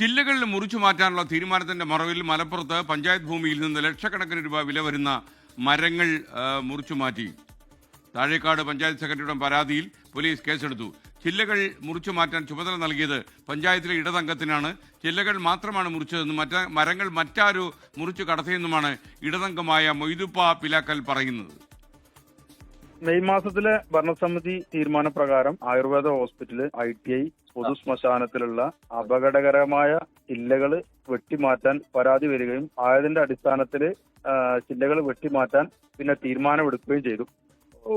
ചില്ലകൾ മുറിച്ചു മാറ്റാനുള്ള തീരുമാനത്തിന്റെ മറവിൽ മലപ്പുറത്ത് പഞ്ചായത്ത് ഭൂമിയിൽ നിന്ന് ലക്ഷക്കണക്കിന് രൂപ വില വരുന്ന മരങ്ങൾ മുറിച്ചു മാറ്റി. താഴേക്കാട് പഞ്ചായത്ത് സെക്രട്ടറിയുടെ പരാതിയിൽ പോലീസ് കേസെടുത്തു. ചില്ലകൾ മുറിച്ചു മാറ്റാൻ ചുമതല നൽകിയത് പഞ്ചായത്തിലെ ഇടതംഗത്തിനാണ്. ചില്ലകൾ മാത്രമാണ് മുറിച്ചതെന്നും മരങ്ങൾ മറ്റാരോ മുറിച്ചു കടത്തിയെന്നുമാണ് ഇടതംഗമായ മൊയ്തുപ്പ പിലാക്കൽ പറയുന്നത്. മെയ് മാസത്തിലെ ഭരണസമിതി തീരുമാനപ്രകാരം ആയുർവേദ ഹോസ്പിറ്റല്, ITI, പൊതു ശ്മശാനത്തിലുള്ള അപകടകരമായ ചില്ലകൾ വെട്ടിമാറ്റാൻ പരാതി വരികയും ആയതിന്റെ അടിസ്ഥാനത്തിൽ ചില്ലകൾ വെട്ടിമാറ്റാൻ പിന്നെ തീരുമാനമെടുക്കുകയും ചെയ്തു.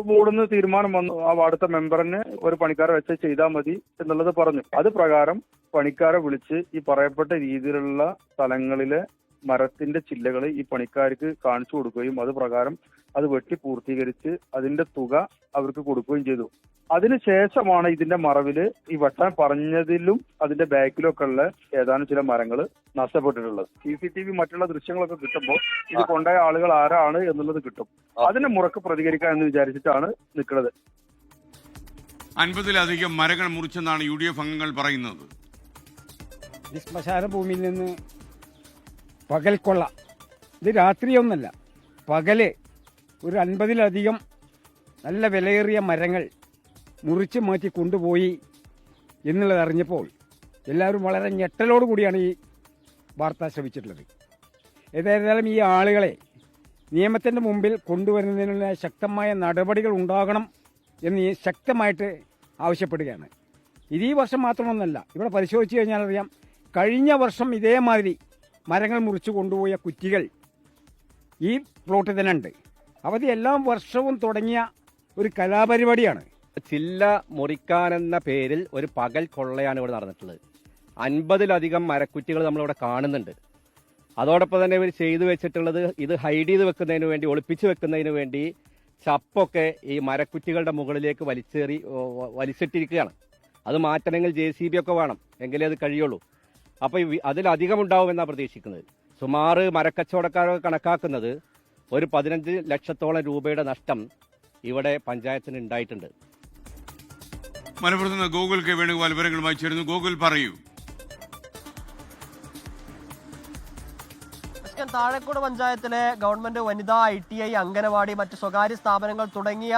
ബോർഡിന്ന് തീരുമാനം വന്നു. ആ വാർഡത്തെ മെമ്പറിന് ഒരു പണിക്കാരെ വെച്ച് ചെയ്താൽ മതി എന്നുള്ളത് പറഞ്ഞു. അത് പ്രകാരം പണിക്കാരെ വിളിച്ച് ഈ പറയപ്പെട്ട രീതിയിലുള്ള സ്ഥലങ്ങളിലെ മരത്തിന്റെ ചില്ലകൾ ഈ പണിക്കാർക്ക് കാണിച്ചു കൊടുക്കുകയും അത് പ്രകാരം അത് വെട്ടി പൂർത്തീകരിച്ച് അതിന്റെ തുക അവർക്ക് കൊടുക്കുകയും ചെയ്തു. അതിനുശേഷമാണ് ഇതിന്റെ മറവില് ഈ വെട്ടാൻ പറഞ്ഞതിലും അതിന്റെ ബാക്കിലൊക്കെ ഉള്ള ഏതാനും ചില മരങ്ങൾ നഷ്ടപ്പെട്ടിട്ടുള്ളത്. CCTV മറ്റുള്ള ദൃശ്യങ്ങളൊക്കെ കിട്ടുമ്പോൾ ഇത് കൊണ്ടുപോയ ആളുകൾ ആരാണ് എന്നുള്ളത് കിട്ടും. അതിന് മുറക്ക് പ്രതികരിക്കാൻ എന്ന് വിചാരിച്ചിട്ടാണ് നിൽക്കുന്നത്. 50-ലധികം മരങ്ങൾ മുറിച്ചെന്നാണ് UDF അംഗങ്ങൾ പറയുന്നത്. ഈ ശ്മശാന ഭൂമിയിൽ നിന്ന് പകൽക്കൊള്ള, ഇത് രാത്രിയൊന്നല്ല, പകല് ഒരു 50-ലധികം നല്ല വിലയേറിയ മരങ്ങൾ മുറിച്ച് മാറ്റി കൊണ്ടുപോയി എന്നുള്ളത് അറിഞ്ഞപ്പോൾ എല്ലാവരും വളരെ ഞെട്ടലോട് കൂടിയാണ് ഈ വാർത്ത ശ്രമിച്ചിട്ടുള്ളത്. ഏതായാലും ഈ ആളുകളെ നിയമത്തിൻ്റെ മുമ്പിൽ കൊണ്ടുവരുന്നതിനുള്ള ശക്തമായ നടപടികൾ ഉണ്ടാകണം എന്ന് ശക്തമായിട്ട് ആവശ്യപ്പെടുകയാണ്. ഇത് ഈ വർഷം മാത്രമൊന്നല്ല, ഇവിടെ പരിശോധിച്ച് കഴിഞ്ഞാൽ അറിയാം, കഴിഞ്ഞ വർഷം ഇതേമാതിരി മരങ്ങൾ മുറിച്ച് കൊണ്ടുപോയ കുറ്റികൾ ഈ പ്ലോട്ടിൽ തന്നെ ഉണ്ട്. അവധി എല്ലാ വർഷവും തുടങ്ങിയ ഒരു കലാപരിപാടിയാണ്. ചില്ല മുറിക്കാനെന്ന പേരിൽ ഒരു പകൽ കൊള്ളയാണ് ഇവിടെ നടന്നിട്ടുള്ളത്. 50-ലധികം മരക്കുറ്റികൾ നമ്മളിവിടെ കാണുന്നുണ്ട്. അതോടൊപ്പം തന്നെ ഇവർ ചെയ്തു വെച്ചിട്ടുള്ളത് ഇത് ഹൈഡ് ചെയ്ത് വെക്കുന്നതിന് വേണ്ടി, ഒളിപ്പിച്ച് വെക്കുന്നതിന് വേണ്ടി ചപ്പൊക്കെ ഈ മരക്കുറ്റികളുടെ മുകളിലേക്ക് വലിച്ചിട്ടിരിക്കുകയാണ്. അത് മാറ്റണമെങ്കിൽ JCB ഒക്കെ വേണം, എങ്കിലേ അത് കഴിയുള്ളൂ. അപ്പോൾ അതിലധികം ഉണ്ടാവുമെന്നാണ് പ്രതീക്ഷിക്കുന്നത്. സുമാർ മരക്കച്ചവടക്കാരൊക്കെ കണക്കാക്കുന്നത് ഒരു 15 ലക്ഷത്തോളം രൂപയുടെ നഷ്ടം ഇവിടെ പഞ്ചായത്തിന് ഉണ്ടായിട്ടുണ്ട്. മലപ്പുറത്ത് നിന്ന് ഗോകുൽ കെ വേണുഗോപാൽ വിവരങ്ങളുമായി ചേരുന്നു. ഗോകുൽ, പറയൂ. താഴേക്കോട് പഞ്ചായത്തിലെ ഗവൺമെന്റ് വനിതാ ITI, അംഗനവാടി, മറ്റ് സ്വകാര്യ സ്ഥാപനങ്ങൾ തുടങ്ങിയ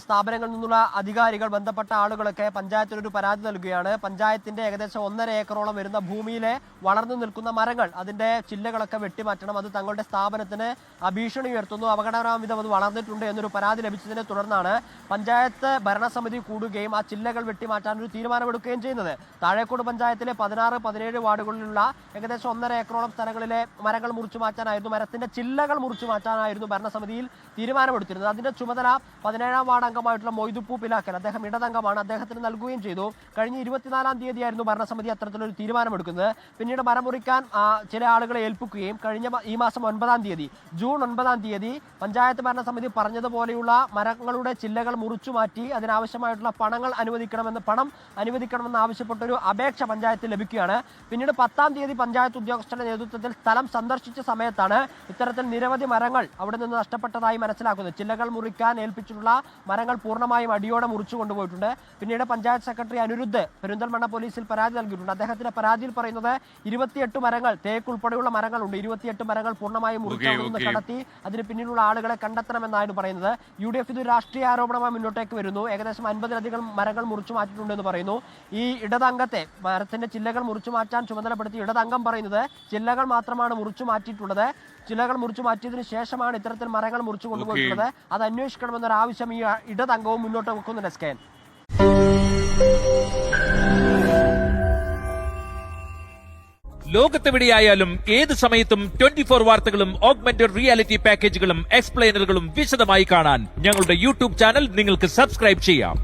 സ്ഥാപനങ്ങളിൽ നിന്നുള്ള അധികാരികൾ, ബന്ധപ്പെട്ട ആളുകളൊക്കെ പഞ്ചായത്തിനൊരു പരാതി നൽകുകയാണ്. പഞ്ചായത്തിന്റെ ഏകദേശം 1.5 ഏക്കറോളം വരുന്ന ഭൂമിയിലെ വളർന്നു നിൽക്കുന്ന മരങ്ങൾ, അതിന്റെ ചില്ലകളൊക്കെ വെട്ടിമാറ്റണം, അത് തങ്ങളുടെ സ്ഥാപനത്തിന് ഭീഷണി ഉയർത്തുന്നു, അപകടകരമായ വിധം അത് വളർന്നിട്ടുണ്ട് എന്നൊരു പരാതി ലഭിച്ചതിനെ തുടർന്നാണ് പഞ്ചായത്ത് ഭരണസമിതി കൂടുകയും ആ ചില്ലകൾ വെട്ടിമാറ്റാൻ ഒരു തീരുമാനമെടുക്കുകയും ചെയ്യുന്നത്. താഴേക്കോട് പഞ്ചായത്തിലെ 16, 17 വാർഡുകളിലുള്ള ഏകദേശം 1.5 ഏക്കറോളം സ്ഥലങ്ങളിലെ മരങ്ങൾ മുറിച്ചു മാറ്റാനായിരുന്നു, മരത്തിന്റെ ചില്ലകൾ മുറിച്ചു മാറ്റാനായിരുന്നു ഭരണസമിതിയിൽ തീരുമാനമെടുത്തിരുന്നത്. അതിന്റെ ചുമതല 17-ാം വാർഡ് അംഗമായിട്ടുള്ള മൊയ്തുപ്പ പിലാക്കൽ, അദ്ദേഹം ഇടതംഗമാണ്, അദ്ദേഹത്തിന് നൽകുകയും ചെയ്തു. കഴിഞ്ഞ 24-ാം തീയതിയായിരുന്നു ഭരണസമിതി അത്തരത്തിലൊരു തീരുമാനമെടുക്കുന്നത്. പിന്നീട് മരം മുറിക്കാൻ ചില ആളുകളെ ഏൽപ്പിക്കുകയും ഈ മാസം 9-ാം തീയതി, ജൂൺ 9-ാം തീയതി പഞ്ചായത്ത് ഭരണസമിതി പറഞ്ഞതുപോലെയുള്ള മരങ്ങളുടെ ചില്ലകൾ മുറിച്ചു മാറ്റി അതിനാവശ്യമായിട്ടുള്ള പണം അനുവദിക്കണമെന്ന് ആവശ്യപ്പെട്ടൊരു അപേക്ഷ പഞ്ചായത്തിൽ ലഭിക്കുകയാണ്. പിന്നീട് 10-ാം തീയതി പഞ്ചായത്ത് ഉദ്യോഗസ്ഥരുടെ നേതൃത്വത്തിൽ സ്ഥലം സന്ദർശിച്ച സമയത്താണ് ഇത്തരത്തിൽ നിരവധി മരങ്ങൾ അവിടെ നിന്ന് നഷ്ടപ്പെട്ടതായി മനസ്സിലാക്കുന്നത്. ചില്ലകൾ മുറിക്കാൻ ഏൽപ്പിച്ചിട്ടുള്ള മരങ്ങൾ പൂർണ്ണമായും അടിയോടെ മുറിച്ചു കൊണ്ടുപോയിട്ടുണ്ട്. പിന്നീട് പഞ്ചായത്ത് സെക്രട്ടറി അനിരുദ്ധ് പെരിന്തൽമണ്ണ പോലീസിൽ പരാതി നൽകിയിട്ടുണ്ട്. അദ്ദേഹത്തിന്റെ പരാതിയിൽ പറയുന്നത് 28 മരങ്ങൾ, തേക്ക് ഉൾപ്പെടെയുള്ള മരങ്ങളുണ്ട്, 28 മരങ്ങൾ പൂർണ്ണമായും മുറിച്ചു കടത്തി അതിന് പിന്നിലുള്ള ആളുകളെ കണ്ടെത്തണമെന്നാണ് പറയുന്നത്. UDF ഇത് രാഷ്ട്രീയ ആരോപണമായി മുന്നോട്ടേക്ക് വരുന്നു. ഏകദേശം 50-ലധികം മരങ്ങൾ മുറിച്ചു മാറ്റിയിട്ടുണ്ടെന്ന് പറയുന്നു. ഈ ഇടതംഗത്തെ, മരത്തിന്റെ ചില്ലകൾ മുറിച്ചു മാറ്റാൻ ചുമതലപ്പെടുത്തി ഇടതംഗം പറയുന്നത് ചില്ലകൾ മാത്രമാണ് മുറിച്ചു മാറ്റിയിട്ടുള്ളത്, ചില്ലകൾ മുറിച്ചു മാറ്റിയതിനു ശേഷമാണ് ഇത്തരത്തിൽ മരങ്ങൾ മുറിച്ചു കൊണ്ടുപോയിട്ടുള്ളത്, അത് അന്വേഷിക്കണമെന്നൊരു ആവശ്യം ഈ ഇടതംഗവും മുന്നോട്ട് വെക്കുന്നുണ്ട്. സ്കാൻ ലോകത്തെവിടെയായാലും ഏത് സമയത്തും 24 വാർത്തകളും ഓഗ്മെന്റഡ് റിയാലിറ്റി പാക്കേജുകളും എക്സ്പ്ലെയിനറുകളും വിശദമായി കാണാൻ ഞങ്ങളുടെ YouTube ചാനൽ നിങ്ങൾക്ക് സബ്സ്ക്രൈബ് ചെയ്യാം.